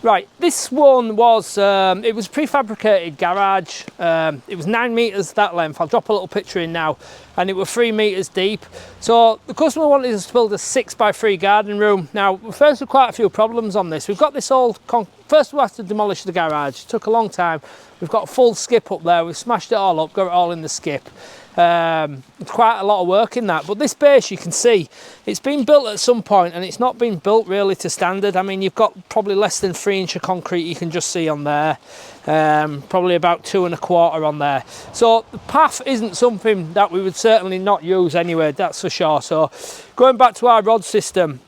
Right, this one was, it was a prefabricated garage. It was 9 metres that length. I'll drop a little picture in now. And it was 3 metres deep. So the customer wanted us to build a 6x3 garden room. Now, we're faced with quite a few problems on this. We've got this old, first we had to demolish the garage. It took a long time. We've got a full skip up there. We've smashed it all up, got it all in the skip. It's quite a lot of work in that, but this base, you can see it's been built at some point and it's not been built really to standard. I mean, you've got probably less than 3 inch of concrete you can just see on there, probably about 2 1/4 on there. So the path isn't something that we would certainly not use anyway, that's for sure. So going back to our rod system,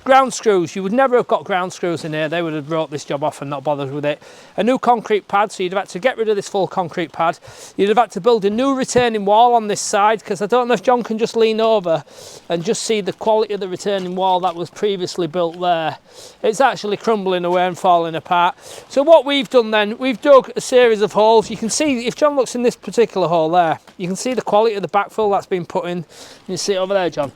ground screws, you would never have got ground screws in here. They would have wrote this job off and not bothered with it. A new concrete pad, so you'd have had to get rid of this full concrete pad. You'd have had to build a new retaining wall on this side, because I don't know if John can just lean over and just see the quality of the retaining wall that was previously built there. It's actually crumbling away and falling apart. So what we've done then, we've dug a series of holes. You can see, if John looks in this particular hole there, you can see the quality of the backfill that's been put in. You see it over there, John?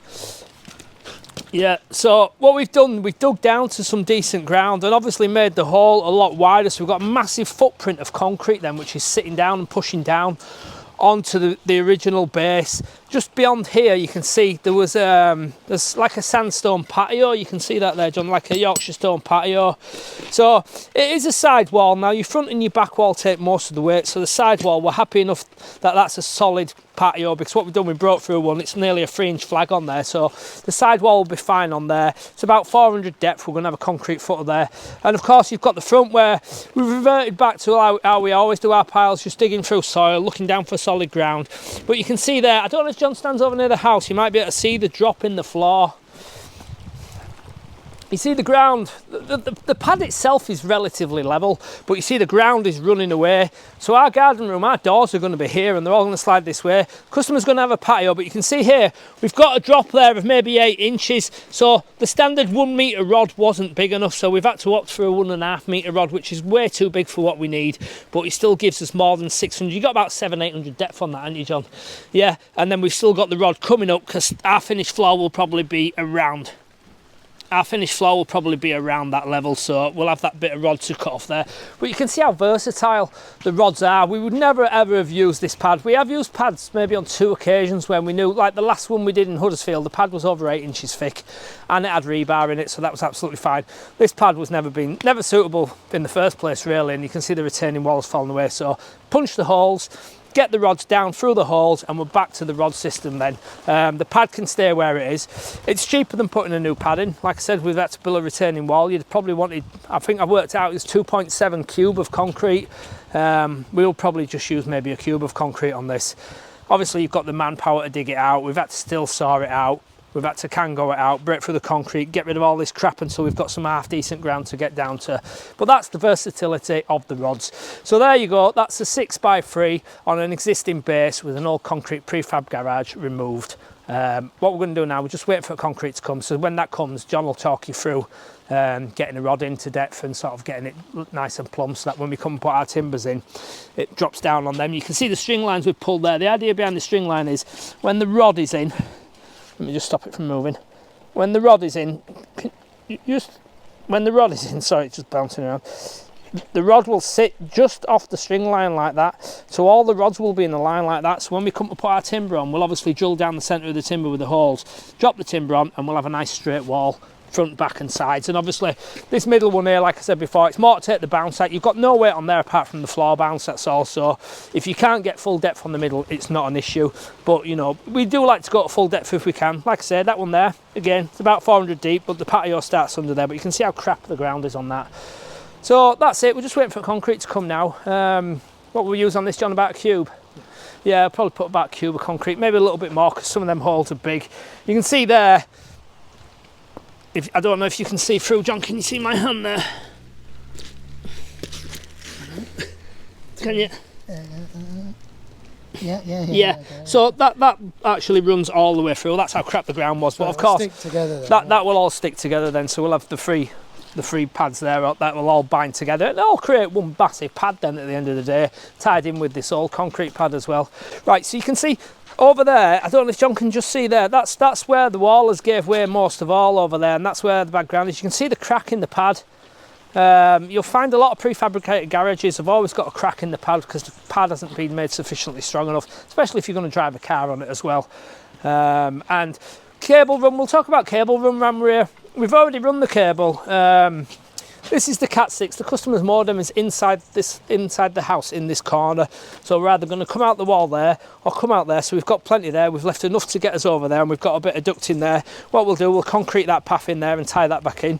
Yeah, so what we've done, we've dug down to some decent ground and obviously made the hole a lot wider, so we've got a massive footprint of concrete then, which is sitting down and pushing down onto the original base. Just beyond here you can see there's like a sandstone patio. You can see that there, John, like a Yorkshire stone patio. So it is a side wall. Now your front and your back wall take most of the weight, so the side wall, we're happy enough that that's a solid patio, because what we've done, we broke through one, it's nearly a 3 inch flag on there, so the side wall will be fine on there. It's about 400 depth. We're going to have a concrete footer there, and of course you've got the front where we've reverted back to how we always do our piles, just digging through soil, looking down for solid ground. But you can see there, I don't know if John stands over near the house, you might be able to see the drop in the floor. You see the ground, the pad itself is relatively level, but you see the ground is running away. So our garden room, our doors are going to be here and they're all going to slide this way. Customer's going to have a patio, but you can see here, we've got a drop there of maybe 8 inches. So the standard 1 metre rod wasn't big enough, so we've had to opt for a 1.5 metre rod, which is way too big for what we need, but it still gives us more than 600. You've got about 700-800 depth on that, haven't you, John? Yeah, and then we've still got the rod coming up, because our finished floor will probably be around. Our finished floor will probably be around that level, so we'll have that bit of rod to cut off there. But you can see how versatile the rods are. We would never ever have used this pad. We have used pads maybe on 2 occasions when we knew, like the last one we did in Huddersfield, the pad was over 8 inches thick and it had rebar in it, so that was absolutely fine. This pad was never suitable in the first place really, and you can see the retaining walls falling away. So punch the holes, get the rods down through the holes, and we're back to the rod system then. The pad can stay where it is. It's cheaper than putting a new pad in. Like I said, we've had to build a retaining wall. You'd probably wanted, I think I worked out, it's 2.7 cube of concrete. We'll probably just use maybe a cube of concrete on this. Obviously you've got the manpower to dig it out. We've had to still saw it out. We've had to Kango it out, break through the concrete, get rid of all this crap until we've got some half decent ground to get down to. But that's the versatility of the rods. So there you go, that's a 6x3 on an existing base with an old concrete prefab garage removed. What we're going to do now, we're just waiting for concrete to come. So when that comes, John will talk you through getting a rod into depth and sort of getting it nice and plumb, so that when we come and put our timbers in, it drops down on them. You can see the string lines we've pulled there. The idea behind the string line is when the rod is in, let me just stop it from moving. When the rod is in, sorry, it's just bouncing around. The rod will sit just off the string line like that. So all the rods will be in a line like that. So when we come to put our timber on, we'll obviously drill down the centre of the timber with the holes, drop the timber on, and we'll have a nice straight wall, front, back and sides. And obviously this middle one here, like I said before, it's more to take the bounce out. You've got no weight on there apart from the floor bounce, that's all. So if you can't get full depth on the middle, it's not an issue. But you know, we do like to go to full depth if we can. Like I said, that one there, again, it's about 400 deep, but the patio starts under there, but you can see how crap the ground is on that. So that's it, we're just waiting for concrete to come now. What will we use on this, John, about a cube? Yeah, I'll probably put about a cube of concrete, maybe a little bit more, because some of them holes are big. You can see there, I don't know if you can see through, John, can you see my hand there? Can you? Yeah. So that actually runs all the way through. That's how crap the ground was. But of course, that will all stick together then. So we'll have the three pads there that will all bind together. And they'll create one massive pad then at the end of the day, tied in with this old concrete pad as well. Right, so you can see over there, I don't know if John can just see there, that's where the wall has gave way most of all over there, and that's where the background is. You can see the crack in the pad. You'll find a lot of prefabricated garages have always got a crack in the pad because the pad hasn't been made sufficiently strong enough, especially if you're going to drive a car on it as well. And cable run, we'll talk about cable run around here. We've already run the cable. This is the Cat 6. The customer's modem is inside the house in this corner. So we're either going to come out the wall there or come out there. So we've got plenty there. We've left enough to get us over there, and we've got a bit of ducting there. What we'll do, we'll concrete that path in there and tie that back in.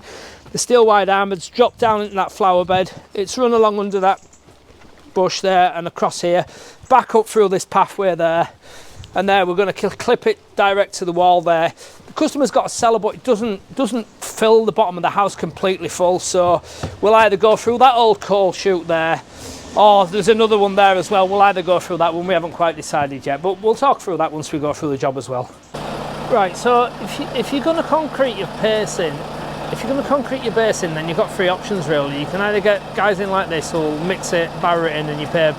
The steel wide armor's dropped down into that flower bed. It's run along under that bush there and across here, back up through this pathway there. And there we're going to clip it direct to the wall there. The customer's got a cellar, but it doesn't fill the bottom of the house completely full, so we'll either go through that old coal chute there, or there's another one there as well. We'll either go through that one, we haven't quite decided yet, but we'll talk through that once we go through the job as well. Right, so if you're going to concrete your pacing, then you've got three options really. You can either get guys in like this who'll mix it, barrow it in, and you pay.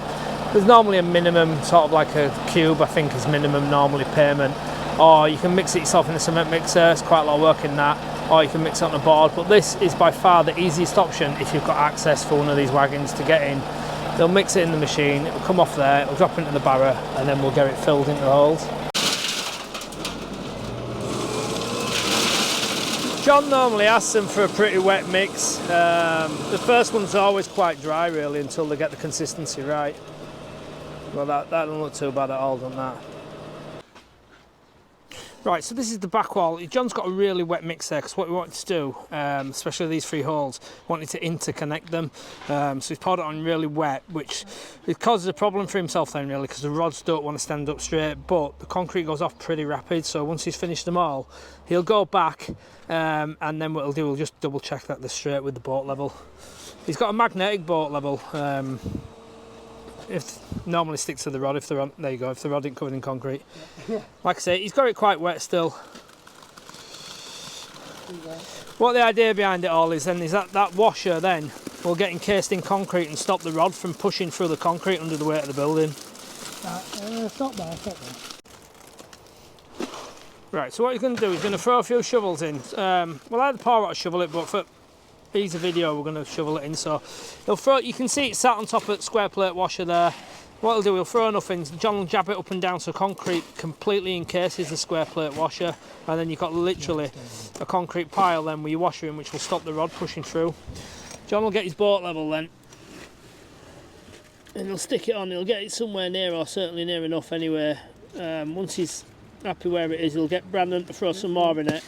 There's normally a minimum, sort of like a cube, I think is minimum normally payment. Or you can mix it yourself in a cement mixer, it's quite a lot of work in that. Or you can mix it on a board, but this is by far the easiest option if you've got access for one of these wagons to get in. They'll mix it in the machine, it'll come off there, it'll drop into the barrow, and then we'll get it filled into the holes. John normally asks them for a pretty wet mix. The first one's always quite dry really until they get the consistency right. Well, that doesn't look too bad at all, doesn't that? Right, so this is the back wall. John's got a really wet mix there because what we wanted to do, especially these three holes, wanted to interconnect them. So he's poured it on really wet, which it causes a problem for himself then really because the rods don't want to stand up straight, but the concrete goes off pretty rapid. So once he's finished them all, he'll go back and then what he'll do, we'll just double check that they're straight with the boat level. He's got a magnetic boat level. If normally stick to the rod if the rod, there you go, if the rod isn't covered in concrete. Like I say, he's got it quite wet still. What the idea behind it all is then is that washer then will get encased in concrete and stop the rod from pushing through the concrete under the weight of the building. Stop there. Right, so what he's going to do, he's going to throw a few shovels in. We'll either power or shovel it, but for ease of video we're going to shovel it in. So he'll throw, you can see it sat on top of the square plate washer there. What he'll do, he'll throw enough in, John will jab it up and down so concrete completely encases the square plate washer, and then you've got literally a concrete pile then with your washer in, which will stop the rod pushing through. John will get his boat level then and he'll stick it on. He'll get it somewhere near, or certainly near enough anyway. Once he's happy where it is, he'll get Brandon to throw some more in it.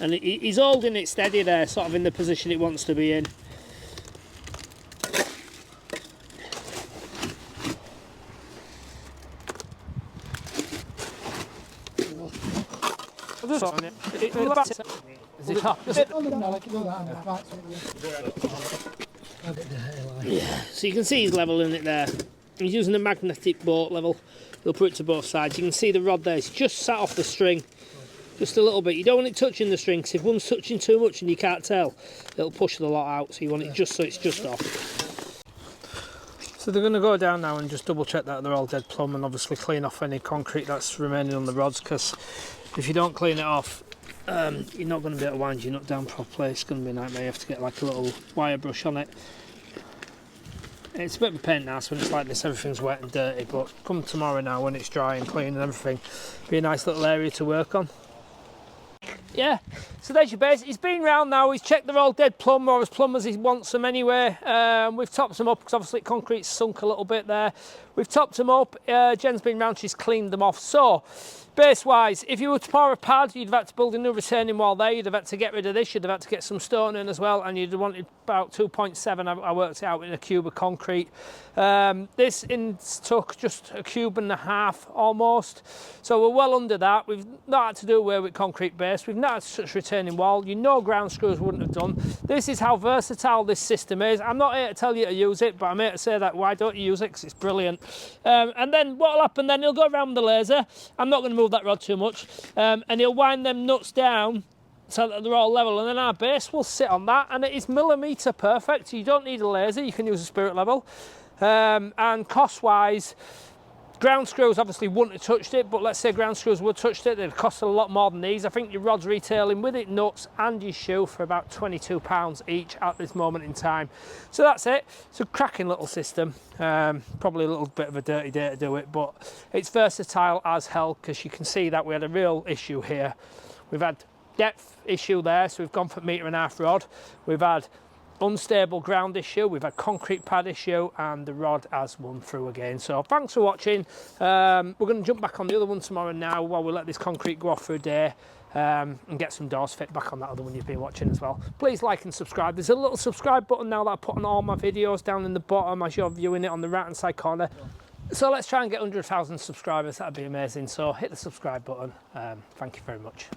And he's holding it steady there, sort of in the position it wants to be in. Yeah, so you can see he's leveling it there. He's using a magnetic boat level. He'll put it to both sides. You can see the rod there, it's just sat off the string. Just a little bit. You don't want it touching the string, because if one's touching too much and you can't tell, it'll push the lot out. So you want it just so it's just off. So they're going to go down now and just double check that they're all dead plumb, and obviously clean off any concrete that's remaining on the rods, because if you don't clean it off, you're not going to be able to wind your nut down properly. It's going to be a nightmare. You have to get like a little wire brush on it. It's a bit of a pain in the ass when it's like this, everything's wet and dirty, but come tomorrow now when it's dry and clean and everything, be a nice little area to work on. Yeah, so there's your base. He's been round now, he's checked they're all dead plumb, or as plumb as he wants them anyway. We've topped them up because obviously concrete's sunk a little bit there. We've topped them up, Jen's been round, she's cleaned them off. So, base wise, if you were to pour a pad, you'd have had to build a new retaining wall there, you'd have had to get rid of this, you'd have had to get some stone in as well, and you'd have wanted about 2.7, I worked it out, in a cube of concrete. This took just a cube and a half almost, so we're well under that. We've not had to do away with concrete base, we've not had to touch retaining wall, you know ground screws wouldn't have done. This is how versatile this system is. I'm not here to tell you to use it, but I'm here to say that why don't you use it, because it's brilliant. And then what will happen then, he'll go around with the laser, I'm not going to move that rod too much, and he'll wind them nuts down so that they're all level, and then our base will sit on that, and it is millimetre perfect. You don't need a laser, you can use a spirit level. And cost wise, Ground screws obviously wouldn't have touched it, but let's say ground screws would have touched it, they'd have cost a lot more than these. I think your rod's retailing with it, nuts and your shoe for about £22 each at this moment in time. So that's it. It's a cracking little system. Probably a little bit of a dirty day to do it, but it's versatile as hell, because you can see that we had a real issue here. We've had depth issue there, so we've gone for 1.5 metre rod. We've had unstable ground issue, we've had concrete pad issue, and the rod has run through again. So thanks for watching. We're going to jump back on the other one tomorrow now, while we let this concrete go off for a day, and get some doors fit back on that other one you've been watching as well. Please like and subscribe. There's a little subscribe button now that I put on all my videos down in the bottom as you're viewing it on the right hand side corner. So let's try and get 100,000 subscribers. That'd be amazing. So hit the subscribe button. Thank you very much.